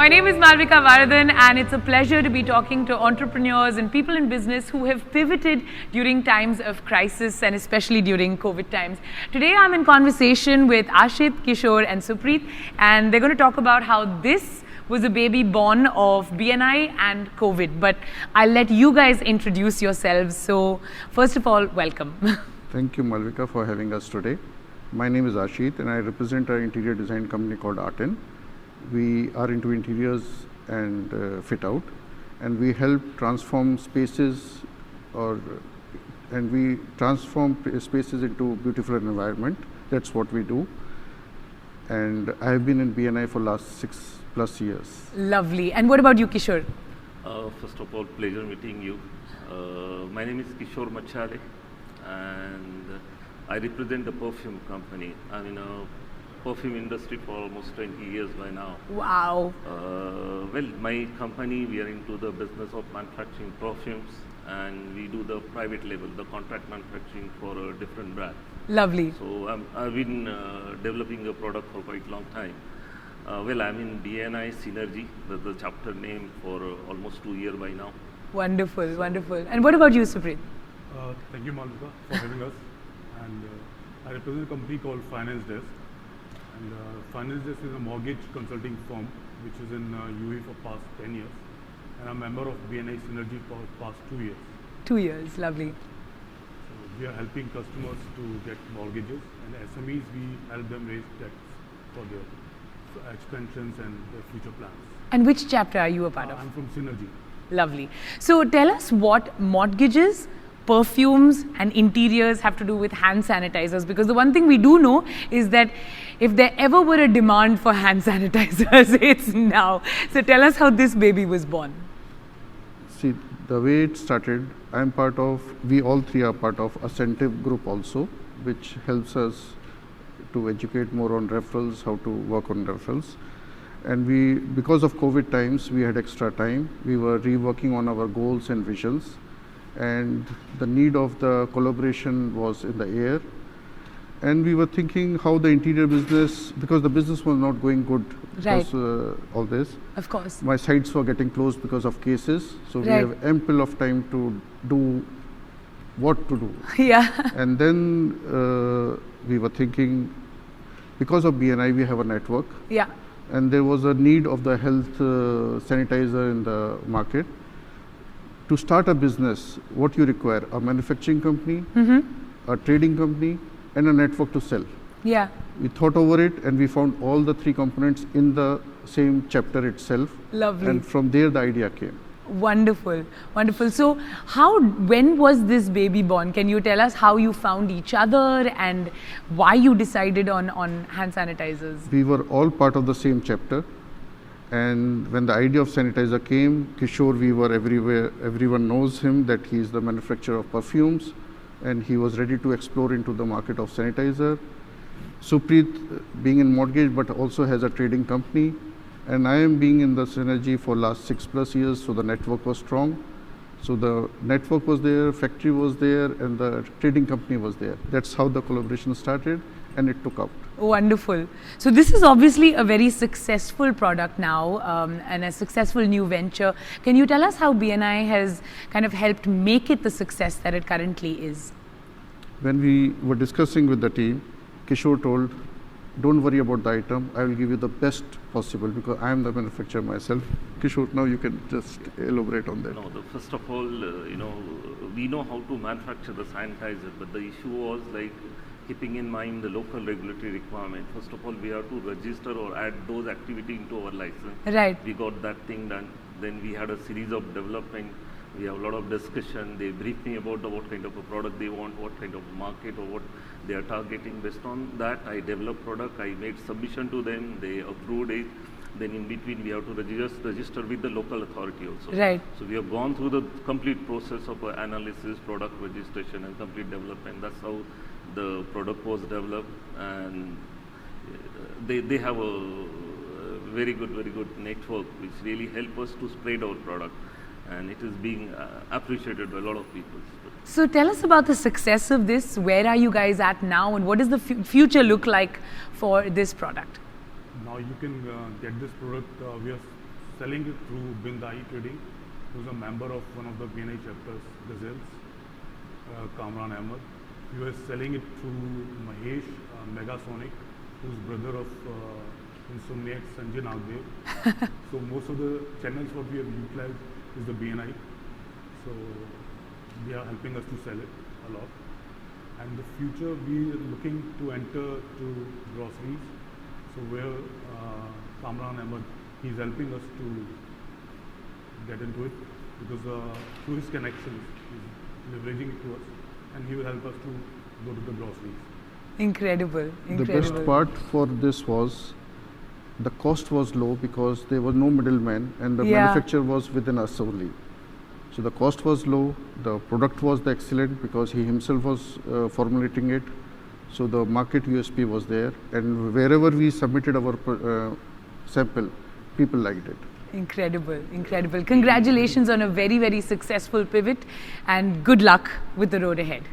My name is Malvika Varadan, and it's a pleasure to be talking to entrepreneurs and people in business who have pivoted during times of crisis and especially during COVID times. Today I'm in conversation with Ashit, Kishore and Supreet, and they're going to talk about how this was a baby born of BNI and COVID. But I'll let you guys introduce yourselves. So first of all, welcome. Thank you, Malvika, for having us today. My name is Ashit and I represent an interior design company called Arten. We are into interiors and fit out, and we help transform spaces and we transform spaces into beautiful environment. That's what we do. And I have been in BNI for last 6+ years. Lovely. And what about you, Kishore? First of all, pleasure meeting you. My name is Kishore Machale and I represent the perfume company. I'm in a perfume industry for almost 20 years by now. Wow. Well, my company, we are into the business of manufacturing perfumes, and we do the private label, the contract manufacturing for a different brand. Lovely. So I've been developing a product for quite a long time. Well, I'm in BNI Synergy, the chapter name, for almost 2 years by now. Wonderful, wonderful. And what about you, Supreet? Thank you, Malvika, for having us. And I represent a company called Finance Desk. And Finance Desk is a mortgage consulting firm which is in UAE for past 10 years. And I'm a member of BNI Synergy for past 2 years. 2 years, lovely. So we are helping customers to get mortgages, and SMEs we help them raise debts for their expansions and their future plans. And which chapter are you a part of? I'm from Synergy. Lovely. So tell us what mortgages, perfumes and interiors have to do with hand sanitizers, because the one thing we do know is that if there ever were a demand for hand sanitizers, it's now. So tell us how this baby was born. See, the way it started, we all three are part of Ascentive Group also, which helps us to educate more on referrals, how to work on referrals. And because of COVID times, we had extra time. We were reworking on our goals and visions, and the need of the collaboration was in the air. And we were thinking how the interior business, because the business was not going good, Right. because all this. Of course. My sites were getting closed because of cases, so we Right. have ample of time to do what to do. Yeah. And then we were thinking, because of BNI, we have a network, Yeah. and there was a need of the health sanitizer in the market. To start a business, what you require? A manufacturing company, a trading company, and a network to sell. Yeah. We thought over it and we found all the three components in the same chapter itself. Lovely. And from there the idea came. Wonderful, wonderful. So when was this baby born? Can you tell us how you found each other and why you decided on hand sanitizers? We were all part of the same chapter. And when the idea of sanitizer came, Kishore, we were everywhere. Everyone knows him, that he is the manufacturer of perfumes, and he was ready to explore into the market of sanitizer. Supreet, being in mortgage, but also has a trading company. And I am being in the Synergy for last 6+ years, so the network was strong. So the network was there, factory was there, and the trading company was there. That's how the collaboration started, and it took out. Wonderful. So this is obviously a very successful product now, and a successful new venture. Can you tell us how BNI has kind of helped make it the success that it currently is? When we were discussing with the team, Kishore told, don't worry about the item, I will give you the best possible, because I am the manufacturer myself. Kishore, now you can just elaborate on that. No, first of all, we know how to manufacture the sanitizer, but the issue was like keeping in mind the local regulatory requirement. First of all, we have to register or add those activity into our license. Right. We got that thing done. Then we had a series of development. We have a lot of discussion. They briefed me about what kind of a product they want, what kind of market or what they are targeting. Based on that, I developed product. I made submission to them. They approved it. Then in between, we have to register with the local authority also. Right. So we have gone through the complete process of analysis, product registration, and complete development. That's how the product was developed, and they have a very good network which really help us to spread our product, and it is being appreciated by a lot of people. So tell us about the success of this. Where are you guys at now, and what does the future look like for this product? Now you can get this product. We are selling it through Bindai Trading, who's a member of one of the BNI chapters, Gazelles, Kamran Ahmed. We were selling it through Mahesh, Megasonic, who's brother of Insomniac Sanjay Nagdev. So most of the channels what we have utilized is the BNI. So they are helping us to sell it a lot. And the future, we are looking to enter to groceries. So where Kamran Ahmed, he's helping us to get into it because through his connections, he's leveraging it to us, and he will help us to go to the groceries. Incredible, incredible. The best part for this was the cost was low because there was no middleman and the manufacturer was within us only. So the cost was low, the product was excellent because he himself was formulating it. So the market USP was there, and wherever we submitted our sample, people liked it. Incredible, incredible. Congratulations on a very, very successful pivot, and good luck with the road ahead.